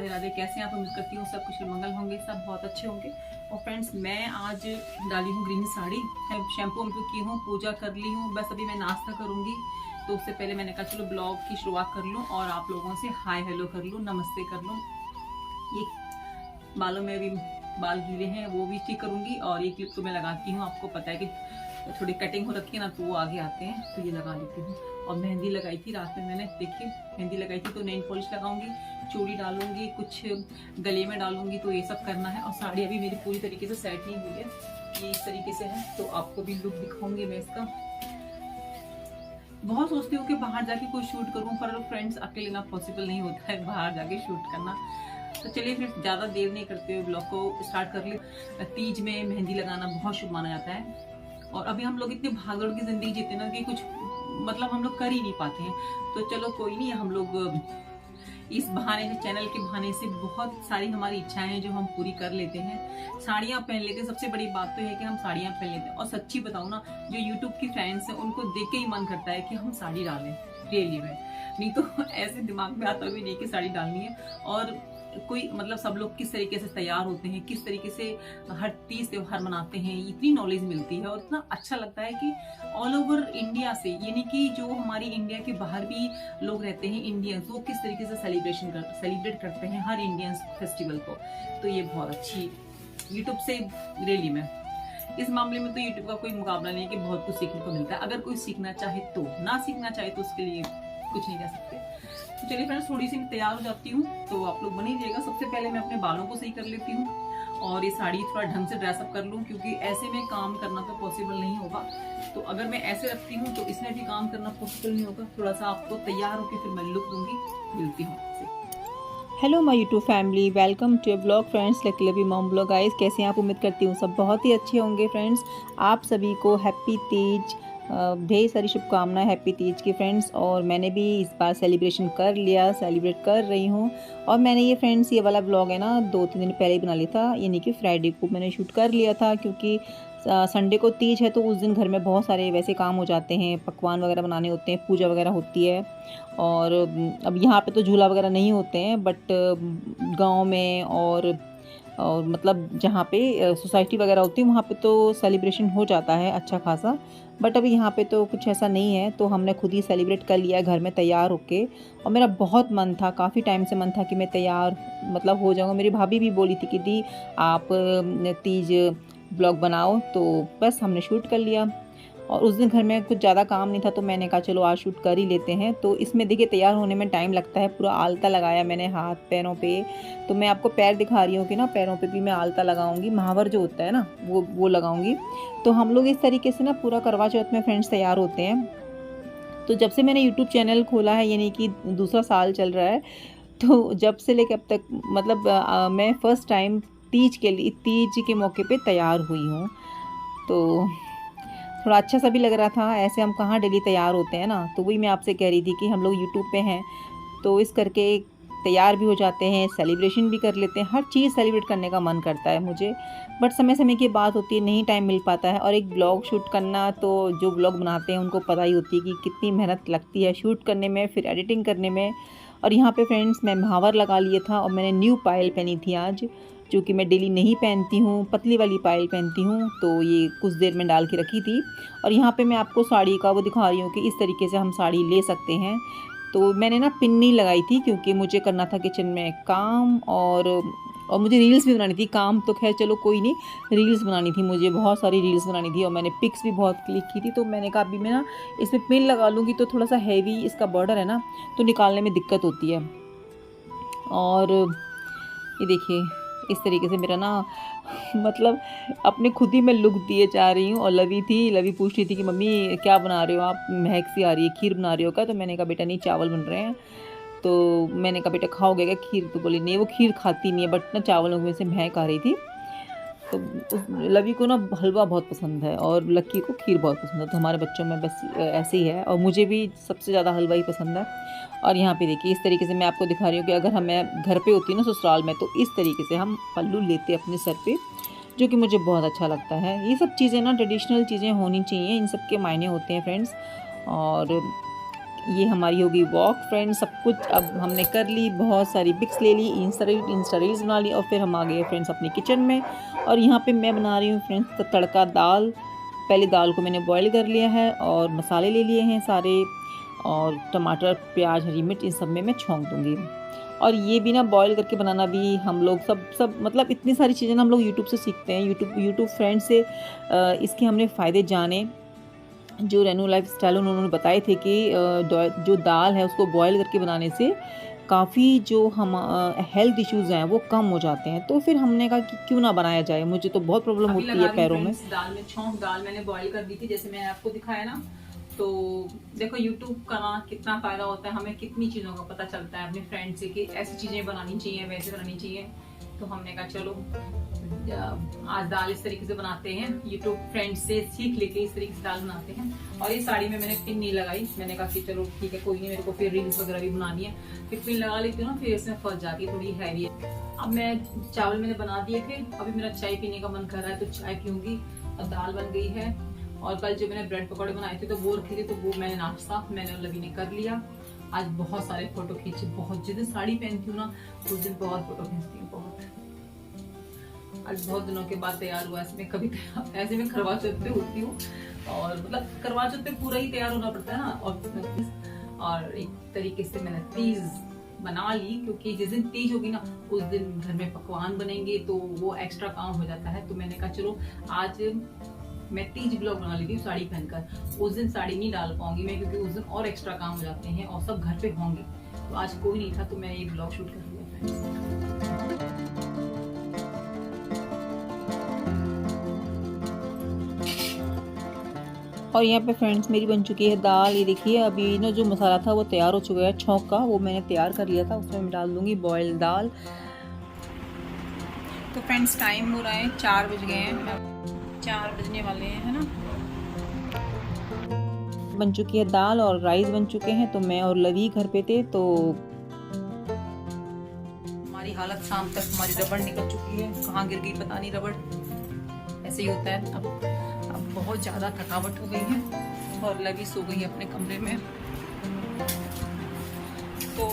राधे राधे। कैसे हैं आप? उम्मीद करती हूँ सब कुछ मंगल होंगे, सब बहुत अच्छे होंगे। और फ्रेंड्स, मैं आज डाली हूँ ग्रीन साड़ी, शैम्पू की हूँ, पूजा कर ली हूँ, बस अभी मैं नाश्ता करूँगी। तो उससे पहले मैंने कहा चलो ब्लॉग की शुरुआत कर लूँ और आप लोगों से हाय हेलो कर लूँ, नमस्ते कर लूँ। ये बालों में अभी बाल गीले हैं, वो भी ठीक करूँगी। और ये क्लिप तो मैं लगाती हूँ, आपको पता है कि थोड़ी कटिंग हो रखी है ना, तो वो आगे आते हैं, तो ये लगा लेती हूँ। और मेहंदी लगाई थी रात में मैंने, देखिए मेहंदी लगाई थी। तो नेल पॉलिश लगाऊंगी, चूड़ी डालूंगी, कुछ गले में डालूंगी, तो ये सब करना है। और साड़ी अभी मेरी पूरी तरीके से सेट नहीं हुई है, ये इस तरीके से है, तो आपको भी लुक दिखाऊंगी मैं इसका। बहुत सोचती हूँ कि बाहर जाके कोई शूट करूँ, पर फ्रेंड्स अकेले ना पॉसिबल नहीं होता है बाहर जाके शूट करना। तो चलिए फिर ज़्यादा देर नहीं करते हुए ब्लॉग को स्टार्ट कर ले। तीज में मेहंदी लगाना बहुत शुभ माना जाता है, और अभी हम लोग इतने भागदौड़ की जिंदगी जीते ना कि कुछ मतलब हम लोग कर ही नहीं पाते हैं। तो चलो कोई नहीं, हम लोग इस बहाने से, चैनल के बहाने से बहुत सारी हमारी इच्छाएं हैं जो हम पूरी कर लेते हैं। साड़ियाँ पहन लेते हैं, सबसे बड़ी बात तो है कि हम साड़ियाँ पहन लेते हैं। और सच्ची बताऊँ ना, जो यूट्यूब की फैंस हैं उनको देख के ही मन करता है कि हम साड़ी डालें रियली में, नहीं तो ऐसे दिमाग में आता भी नहीं कि साड़ी डालनी है। और कोई मतलब सब लोग किस तरीके से तैयार होते हैं, किस तरीके से हर तीज त्योहार मनाते हैं, इतनी नॉलेज मिलती है और इतना अच्छा लगता है कि ऑल ओवर इंडिया से, यानी कि जो हमारी इंडिया के बाहर भी लोग रहते हैं इंडियंस, वो किस तरीके से सेलिब्रेट करते हैं हर इंडियंस फेस्टिवल को। तो ये बहुत अच्छी यूट्यूब से रियली में, इस मामले में तो यूट्यूब का कोई मुकाबला नहीं है कि बहुत कुछ सीखने को मिलता है। अगर कोई सीखना चाहे तो, ना सीखना चाहे तो उसके लिए कुछ नहीं कह सकते। तो चलिए फ्रेंड्स, थोड़ी सी तैयार हो जाती हूँ, तो आप लोग बने रहिएगा। सबसे पहले मैं अपने बालों को सही कर लेती हूँ और ये साड़ी थोड़ा ढंग से ड्रेसअप कर लूँ, क्योंकि ऐसे में काम करना तो पॉसिबल नहीं होगा। तो अगर मैं ऐसे रखती हूँ तो इसमें भी काम करना पॉसिबल नहीं होगा। थोड़ा सा आपको तैयार होकर फिर मैं लुक दूंगी, मिलती हूँ आपसे। Hello my YouTube family, welcome to blog friends, Lucky Lovey mom blog. Guys, कैसे हैं आप? उम्मीद करती हूँ सब बहुत ही अच्छे होंगे फ्रेंड्स। आप सभी को हैप्पी तीज, ढेर सारी शुभकामनाएं हैप्पी तीज की फ्रेंड्स। और मैंने भी इस बार सेलिब्रेट कर रही हूँ। और मैंने ये फ्रेंड्स, ये वाला ब्लॉग है ना 2-3 दिन पहले ही बना लिया था, यानी कि फ्राइडे को मैंने शूट कर लिया था, क्योंकि संडे को तीज है, तो उस दिन घर में बहुत सारे वैसे काम हो जाते हैं, पकवान वगैरह बनाने होते हैं, पूजा वगैरह होती है। और अब यहाँ पे तो झूला वगैरह नहीं होते हैं, बट गांव में और मतलब जहाँ पे सोसाइटी वगैरह होती है वहाँ पे तो सेलिब्रेशन हो जाता है अच्छा खासा। बट अभी यहाँ पे तो कुछ ऐसा नहीं है, तो हमने खुद ही सेलिब्रेट कर लिया घर में तैयार होके। और मेरा बहुत मन था, काफ़ी टाइम से मन था कि मैं तैयार मतलब हो जाऊँगा। मेरी भाभी भी बोली थी कि दी आप तीज ब्लॉग बनाओ, तो बस हमने शूट कर लिया। और उस दिन घर में कुछ ज़्यादा काम नहीं था, तो मैंने कहा चलो आज शूट कर ही लेते हैं। तो इसमें देखिए तैयार होने में टाइम लगता है, पूरा आलता लगाया मैंने हाथ पैरों पे। तो मैं आपको पैर दिखा रही हूँ कि ना पैरों पे भी मैं आलता लगाऊंगी, महावर जो होता है ना वो लगाऊंगी। तो हम लोग इस तरीके से ना पूरा करवा चौथ में फ्रेंड्स तैयार होते हैं। तो जब से मैंने यूट्यूब चैनल खोला है, यानी कि दूसरा साल चल रहा है, तो जब से लेकर अब तक मतलब मैं फ़र्स्ट टाइम तीज के मौके पे तैयार हुई हूँ। तो थोड़ा अच्छा सा भी लग रहा था, ऐसे हम कहाँ डेली तैयार होते हैं ना। तो वही मैं आपसे कह रही थी कि हम लोग यूट्यूब पे हैं, तो इस करके तैयार भी हो जाते हैं, सेलिब्रेशन भी कर लेते हैं। हर चीज़ सेलिब्रेट करने का मन करता है मुझे, बट समय समय की बात होती है, नहीं टाइम मिल पाता है। और एक ब्लॉग शूट करना, तो जो ब्लॉग बनाते हैं उनको पता ही होती है कि कितनी मेहनत लगती है शूट करने में, फिर एडिटिंग करने में। और यहाँ पे फ्रेंड्स मैं महावर लगा लिया था, और मैंने न्यू पायल पहनी थी आज, जो कि मैं डेली नहीं पहनती हूँ, पतली वाली पायल पहनती हूँ। तो ये कुछ देर में डाल के रखी थी। और यहाँ पे मैं आपको साड़ी का वो दिखा रही हूँ कि इस तरीके से हम साड़ी ले सकते हैं। तो मैंने ना पिन नहीं लगाई थी, क्योंकि मुझे करना था किचन में काम, और मुझे रील्स भी बनानी थी। काम तो खैर चलो कोई नहीं, रील्स बनानी थी मुझे, बहुत सारी रील्स बनानी थी, और मैंने पिक्स भी बहुत क्लिक की थी। तो मैंने कहा अभी मैं ना इसमें पिन लगा लूँगी तो थोड़ा सा हैवी इसका बॉर्डर है ना, तो निकालने में दिक्कत होती है। और ये देखिए इस तरीके से मेरा ना मतलब अपने खुद ही मैं लुक दिए जा रही हूँ। और लवी पूछ रही थी कि मम्मी क्या बना रहे हो आप, महक सी आ रही है, खीर बना रही हो क्या? तो मैंने कहा बेटा नहीं, चावल बन रहे हैं। तो मैंने कहा बेटा खाओगे क्या खीर? तो बोली नहीं, वो खीर खाती नहीं है, बट ना चावलों में से महक आ रही थी। तो लवी को ना हलवा बहुत पसंद है, और लक्की को खीर बहुत पसंद है। तो हमारे बच्चों में बस ऐसे ही है, और मुझे भी सबसे ज़्यादा हलवा ही पसंद है। और यहाँ पे देखिए इस तरीके से मैं आपको दिखा रही हूँ कि अगर मैं घर पे होती ना ससुराल में, तो इस तरीके से हम पल्लू लेते अपने सर पे, जो कि मुझे बहुत अच्छा लगता है। ये सब चीज़ें ना ट्रेडिशनल चीज़ें होनी चाहिए, इन सब के मायने होते हैं फ्रेंड्स। और ये हमारी होगी वॉक फ्रेंड्स। सब कुछ अब हमने कर ली, बहुत सारी पिक्स ले ली, इंस्टा रील्स बना ली और फिर हम आ गए फ्रेंड्स अपने किचन में। और यहाँ पे मैं बना रही हूँ फ्रेंड्स तड़का दाल। पहले दाल को मैंने बॉईल कर लिया है और मसाले ले लिए हैं सारे, और टमाटर, प्याज, हरी मिर्च इन सब में मैं छौंक दूँगी। और ये भी ना बॉईल करके बनाना भी हम लोग सब मतलब इतनी सारी चीज़ें हम लोग यूट्यूब से सीखते हैं। यूट्यूब फ्रेंड्स से इसके हमने फ़ायदे जाने। जो रेनू लाइफ स्टाइल उन्होंने बताए थे कि जो दाल है उसको बॉईल करके बनाने से काफ़ी जो हम हेल्थ इश्यूज़ हैं वो कम हो जाते हैं। तो फिर हमने कहा कि क्यों ना बनाया जाए, मुझे तो बहुत प्रॉब्लम होती है पैरों में। दाल में छौंक दाल मैंने बॉईल कर दी थी, जैसे मैंने आपको दिखाया ना। तो देखो यूट्यूब का ना कितना फ़ायदा होता है, हमें कितनी चीज़ों का पता चलता है अपने फ्रेंड से कि ऐसी चीज़ें बनानी चाहिए, वैसे बनानी चाहिए। तो हमने कहा चलो आज दाल इस तरीके से बनाते हैं, यूट्यूब फ्रेंड से सीख लेके इस तरीके से दाल बनाते हैं। और ये साड़ी में मैंने पिन नहीं लगाई, मैंने कहा कि चलो ठीक है कोई नहीं, मेरे को फिर रील्स वगैरह भी बनानी है, फिर पिन लगा लेती हूँ ना, फिर इसमें फंस जाती है, थोड़ी हैवी है। अब मैं चावल मैंने बना दिए थे, अभी मेरा चाय पीने का मन कर रहा है तो चाय पीऊंगी। और दाल बन गई है। और कल जो मैंने ब्रेड पकौड़े बनाए थे तो वो रखे थे, तो वो मैंने नाश्ता मैंने और लवी ने कर लिया। आज बहुत सारे फोटो खींचे, बहुत जिस दिन साड़ी पहनती हूँ ना उस दिन बहुत फोटो खींचती हूँ, बहुत। आज बहुत दिनों के बाद तैयार हुआ। ऐसे में करवा चौथ पे होती हूँ, और मतलब करवा चौथ पे पूरा ही तैयार होना पड़ता है ना। और एक तरीके से मैंने तीज बना ली, क्योंकि जिस दिन तीज होगी ना उस दिन घर में पकवान बनेंगे, तो वो एक्स्ट्रा काम हो जाता है। तो मैंने कहा चलो आज मैं तीज ब्लॉग बना लेती हूँ साड़ी पहनकर। उस दिन साड़ी नहीं डाल पाऊंगी मैं, क्योंकि उस दिन और एक्स्ट्रा काम हो जाते हैं और सब घर पे होंगे। तो आज कोई नहीं था तो मैं ये ब्लॉग शूट कर लिया फ्रेंड्स। और यहाँ पे फ्रेंड्स मेरी बन चुकी है दाल। ये देखिए अभी ना जो मसाला था वो तैयार हो चुका है, छौंक का वो मैंने तैयार कर लिया था, उसमें मैं डाल दूंगी बॉइल्ड दाल। तो फ्रेंड्स टाइम हो रहा है 4 बज गए हैं, 4 बजने वाले हैं, है ना। बन चुकी है दाल और राइस बन चुके हैं। तो मैं और लवी घर पे थे, तो हमारी हालत शाम तक हमारी रबड़ निकल चुकी है, कहाँ गिर गई पता नहीं रबड़। ऐसे ही होता है। अब बहुत ज़्यादा थकावट हो गई है और लवी सो गई है अपने कमरे में। तो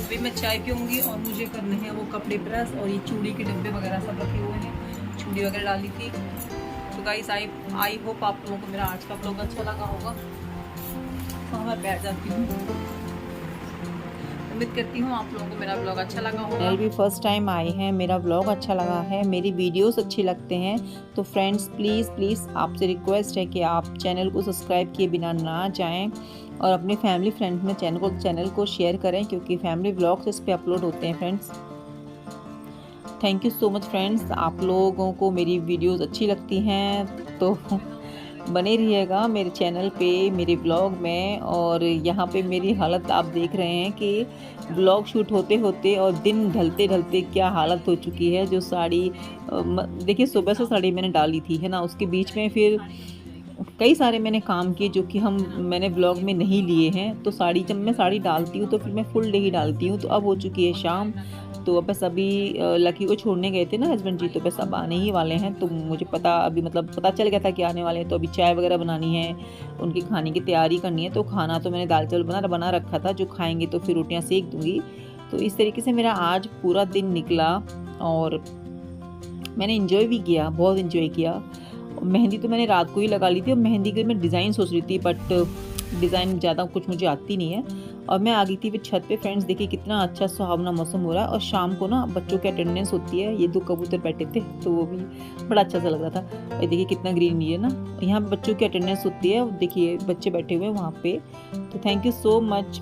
अभी मैं चाय पीऊँगी और मुझे करने हैं वो कपड़े प्रेस, और ये चूड़ी के डब्बे वगैरह सब रखे हुए हैं, चूड़ी वगैरह डाली थी। तो गाइस आई होप आप लोगों को मेरा आज का ब्लॉग अच्छा लगा होगा। तो मैं बैठ जाती हूँ, उम्मीद करती हूँ आप लोगों को मेरा ब्लॉग अच्छा लगा होगा। चैनल भी फर्स्ट टाइम आए हैं, मेरा ब्लॉग अच्छा लगा है, मेरी वीडियोस अच्छी लगते हैं, तो फ्रेंड्स प्लीज़ आपसे रिक्वेस्ट है कि आप चैनल को सब्सक्राइब किए बिना ना जाएं और अपने फैमिली फ्रेंड्स में चैनल को शेयर करें, क्योंकि फैमिली ब्लॉग्स इस पे अपलोड होते हैं friends. Thank you so much friends. आप लोगों को मेरी वीडियोस अच्छी लगती हैं तो बने रहिएगा मेरे चैनल पे, मेरे ब्लॉग में। और यहाँ पे मेरी हालत आप देख रहे हैं कि ब्लॉग शूट होते होते और दिन ढलते ढलते क्या हालत हो चुकी है। जो साड़ी देखिए सुबह से साड़ी मैंने डाली थी, है ना, उसके बीच में फिर कई सारे मैंने काम किए जो कि मैंने ब्लॉग में नहीं लिए हैं। तो जब मैं साड़ी डालती हूँ तो फिर मैं फुल डे ही डालती हूँ। तो अब हो चुकी है शाम, तो बस अभी लकी को छोड़ने गए थे ना हस्बैंड जी, तो बस अब आने ही वाले हैं। तो मुझे पता चल गया था कि आने वाले हैं। तो अभी चाय वगैरह बनानी है, उनकी खाने की तैयारी करनी है। तो खाना तो मैंने दाल चावल बना रखा था, जो खाएंगे तो फिर रोटियां सेक दूंगी। तो इस तरीके से मेरा आज पूरा दिन निकला और मैंने इंजॉय भी किया, बहुत इंजॉय किया। मेहंदी तो मैंने रात को ही लगा ली थी, और मेहंदी की मैं डिज़ाइन सोच रही थी, बट डिज़ाइन ज़्यादा कुछ मुझे आती नहीं है। और मैं आ गई थी फिर छत पे। फ्रेंड्स देखिए कितना अच्छा सुहावना मौसम हो रहा है, और शाम को ना बच्चों की अटेंडेंस होती है। ये 2 कबूतर बैठे थे तो वो भी बड़ा अच्छा सा लग रहा था। और देखिए कितना ग्रीनरी है ना, यहाँ पे बच्चों की अटेंडेंस होती है। देखिए बच्चे बैठे हुए हैं वहाँ पे। तो थैंक यू सो मच।